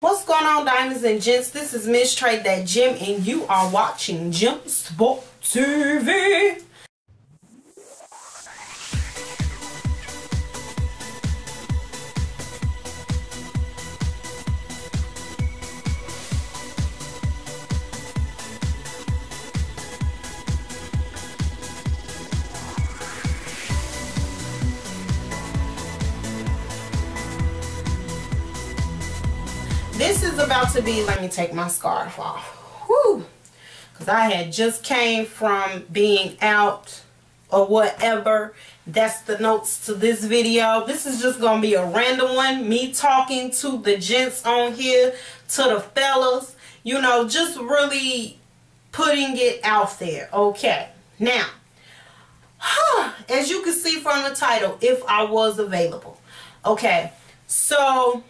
What's going on, diamonds and gents? This is Miss Trade That Gem, and you are watching Gem Sport TV. This is about to be, let me take my scarf off. Whew. Because I had just came from being out or whatever. That's the notes to this video. This is just going to be a random one. Me talking to the gents on here, to the fellas. You know, just really putting it out there. Okay. Now, as you can see from the title, if I was available. Okay. So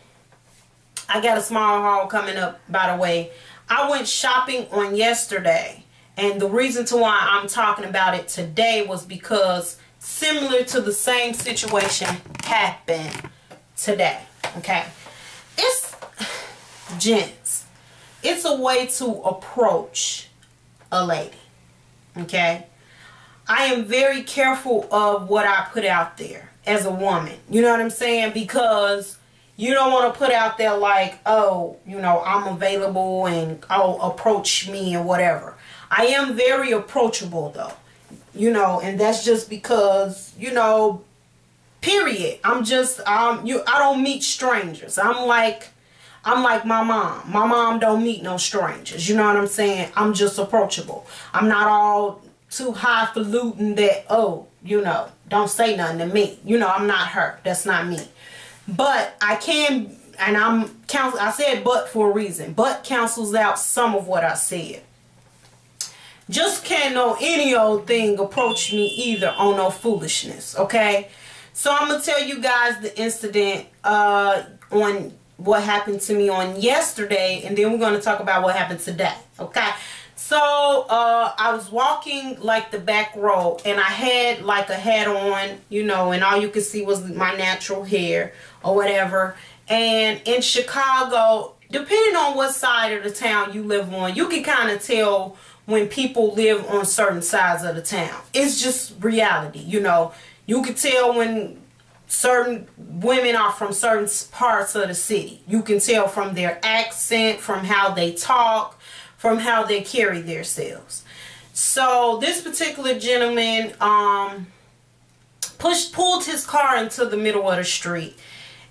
I got a small haul coming up, by the way. I went shopping on yesterday, and the reason to why I'm talking about it today was because similar to the same situation happened today. Okay, gents, it's a way to approach a lady. Okay, I am very careful of what I put out there as a woman. You know what I'm saying? Because you don't want to put out there like, oh, you know, I'm available and, oh, approach me or whatever. I am very approachable though, you know, and that's just because, you know, period. I don't meet strangers. I'm like my mom. My mom don't meet no strangers. You know what I'm saying? I'm just approachable. I'm not all too highfalutin that, oh, you know, don't say nothing to me. You know, I'm not her. That's not me. But I can, and I said but for a reason. But cancels out some of what I said. Just can't know any old thing approach me either on no foolishness, okay? So I'm going to tell you guys the incident on what happened to me on yesterday, and then we're going to talk about what happened today, okay? So I was walking like the back row, and I had like a hat on, you know, and all you could see was my natural hair or whatever. And in Chicago, depending on what side of the town you live on, you can kind of tell when people live on certain sides of the town. It's just reality, you know. You can tell when certain women are from certain parts of the city. You can tell from their accent, from how they talk, from how they carry themselves. So this particular gentleman pulled his car into the middle of the street,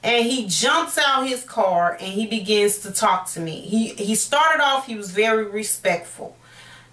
and he jumps out his car and he begins to talk to me. He started off, he was very respectful.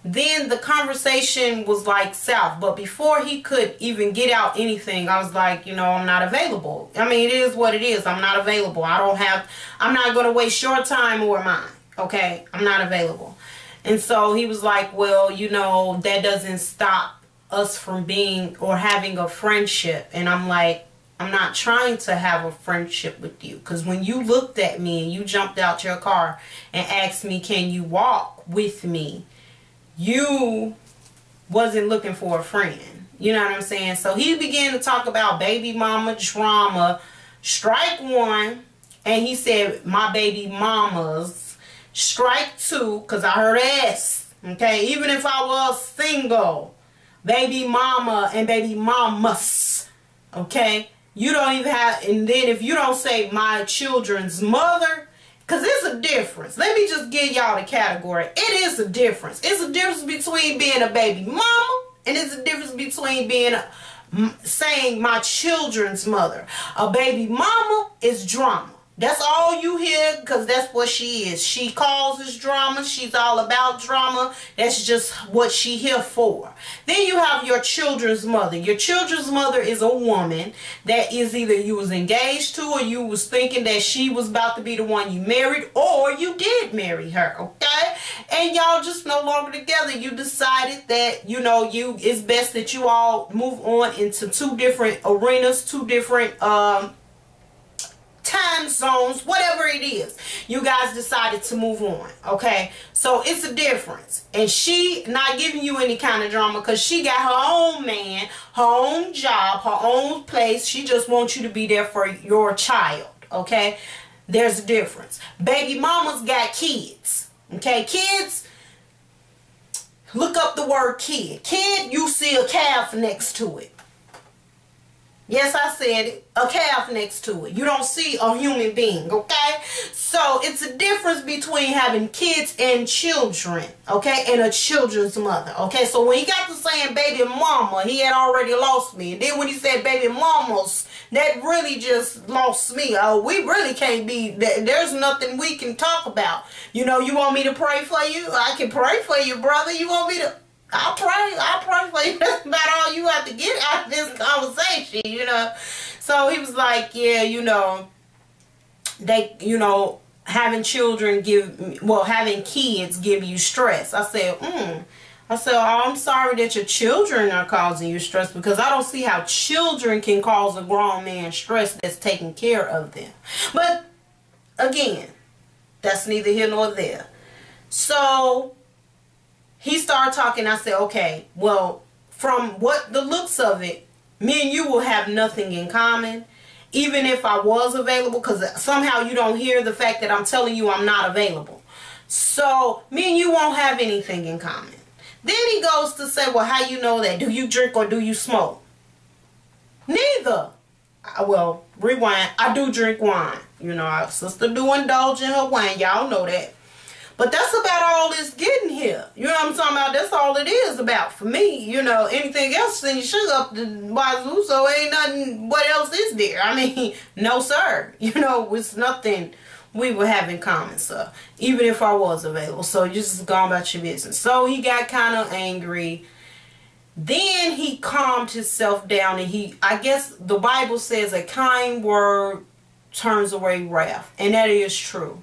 Then the conversation was like south, but before he could even get out anything, I was like, you know, I'm not available. I mean, it is what it is. I'm not available. I'm not going to waste your time or mine. Okay, I'm not available. And so he was like, well, you know, that doesn't stop us from being or having a friendship. And I'm like, I'm not trying to have a friendship with you, because when you looked at me and you jumped out your car and asked me, can you walk with me, you wasn't looking for a friend. You know what I'm saying? So he began to talk about baby mama drama, strike one, and he said my baby mamas, strike two, because I heard S. Okay, even if I was single, baby mama and baby mamas. Okay, you don't even have, and then if you don't say my children's mother, because it's a difference. Let me just give y'all the category. It is a difference. It's a difference between being a baby mama, and it's a difference between being saying my children's mother. A baby mama is drama. That's all you hear, because that's what she is. She causes drama. She's all about drama. That's just what she here for. Then you have your children's mother. Your children's mother is a woman that is either you was engaged to, or you was thinking that she was about to be the one you married, or you did marry her, okay? And y'all just no longer together. You decided that, you know, it's best that you all move on into two different arenas, two different time zones, whatever it is. You guys decided to move on, okay? So it's a difference. And she not giving you any kind of drama, because she got her own man, her own job, her own place. She just wants you to be there for your child, okay? There's a difference. Baby mamas got kids. Okay, kids, look up the word kid. Kid, you see a calf next to it. Yes, I said it. A calf next to it. You don't see a human being, okay? So it's a difference between having kids and children, okay? And a children's mother, okay? So when he got to saying baby mama, he had already lost me. And then when he said baby mamas, that really just lost me. Oh, we really can't be, there's nothing we can talk about. You know, you want me to pray for you? I can pray for you, brother. You want me to? I'll pray for you. That's about all you have to get out of this conversation, you know. So he was like, yeah, you know, they, you know, having children having kids give you stress. I said, I said, oh, I'm sorry that your children are causing you stress, because I don't see how children can cause a grown man stress that's taking care of them. But again, that's neither here nor there. So he started talking. I said, okay, well, from what the looks of it, me and you will have nothing in common, even if I was available, because somehow you don't hear the fact that I'm telling you I'm not available. So me and you won't have anything in common. Then he goes to say, well, how you know that? Do you drink or do you smoke? Neither. Well, rewind. I do drink wine. You know, our sister do indulge in her wine. Y'all know that. But that's about all it's getting here. You know what I'm talking about? That's all it is about for me. You know, anything else, then you sugar up the wazoo, so ain't nothing, what else is there? I mean, no sir. You know, it's nothing we would have in common, sir. Even if I was available. So you just go about your business. So he got kind of angry. Then he calmed himself down, and I guess the Bible says a kind word turns away wrath. And that is true.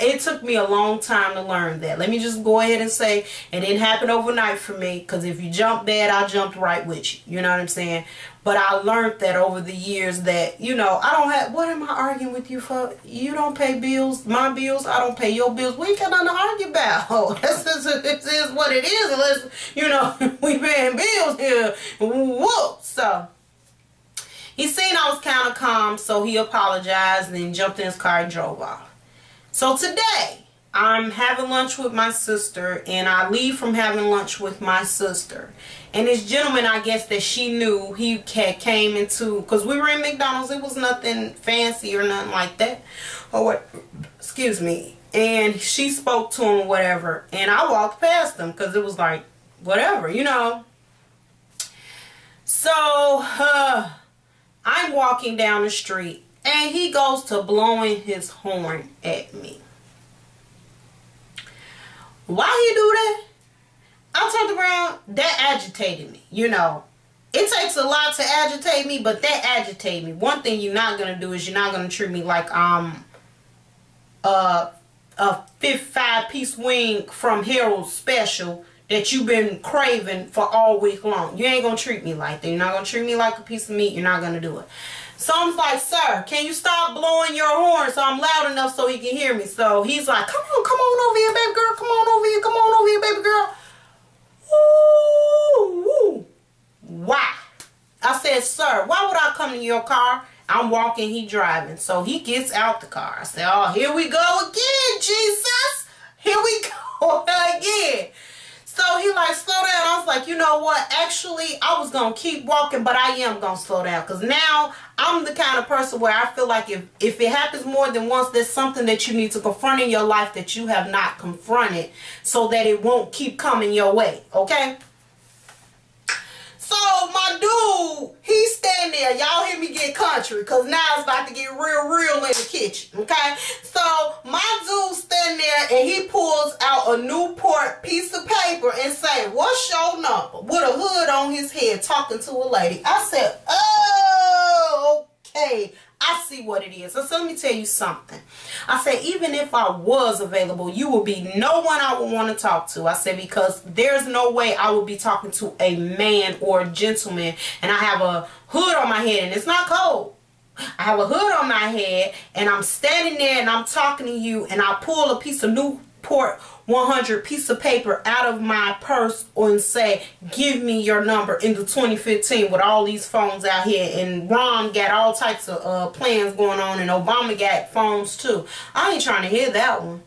It took me a long time to learn that. Let me just go ahead and say it didn't happen overnight for me, because if you jump bad, I jumped right with you. You know what I'm saying? But I learned that over the years that, you know, I don't have, what am I arguing with you for? You don't pay bills, my bills, I don't pay your bills. We ain't got nothing to argue about. This is what it is, unless, you know, we paying bills here. Whoop. So he seen I was kind of calm, so he apologized and then jumped in his car and drove off. So today, I'm having lunch with my sister, and I leave from having lunch with my sister. And this gentleman, I guess that she knew, he came into, because we were in McDonald's, it was nothing fancy or nothing like that. Or what, excuse me. And she spoke to him or whatever, and I walked past him, because it was like, whatever, you know. So, I'm walking down the street, and he goes to blowing his horn at me. Why he do that? I turned around, that agitated me. You know, it takes a lot to agitate me, but that agitated me. One thing you're not going to do is you're not going to treat me like a 5-piece wing from Harold's Special that you've been craving for all week long. You ain't going to treat me like that. You're not going to treat me like a piece of meat. You're not going to do it. So I'm like, sir, can you stop blowing your horn so I'm loud enough so he can hear me? So he's like, come on over here, baby girl. Come on over here. Come on over here, baby girl. Ooh, woo. Why? I said, sir, why would I come in your car? I'm walking, he driving. So he gets out the car. I said, oh, here we go again, Jesus. Here we go again. So he like, slow down. I was like, you know what? Actually, I was going to keep walking, but I am going to slow down. Because now I'm the kind of person where I feel like if it happens more than once, there's something that you need to confront in your life that you have not confronted so that it won't keep coming your way. Okay? So my dude, he's standing there. Y'all hear me get country, because now it's about to get real in the kitchen. Okay? So my dude standing there, and he pulls out a Newport piece of paper and say, what's your number? With a hood on his head, talking to a lady. I said, oh, okay. I see what it is. So let me tell you something. I said, even if I was available, you would be no one I would want to talk to. I said, because there's no way I would be talking to a man or a gentleman, and I have a hood on my head, and it's not cold. I have a hood on my head, and I'm standing there, and I'm talking to you, and I pull a piece of port 100 piece of paper out of my purse and say, give me your number in the 2015 with all these phones out here, and Ron got all types of plans going on, and Obama got phones too. I ain't trying to hear that one.